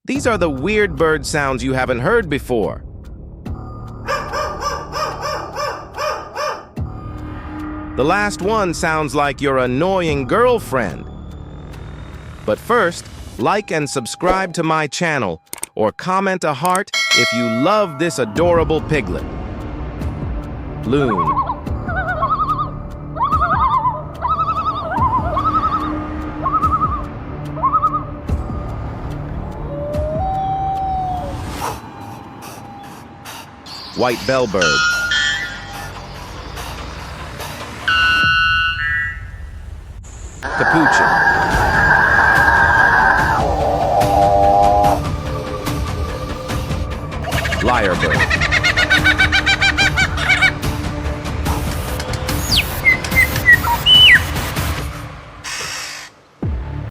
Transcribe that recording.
These are the weird bird sounds you haven't heard before. The last one sounds like your annoying girlfriend. But first, like and subscribe to my channel, or comment a heart if you love this adorable piglet. Loon. White bellbird. Capuchin. Lyrebird.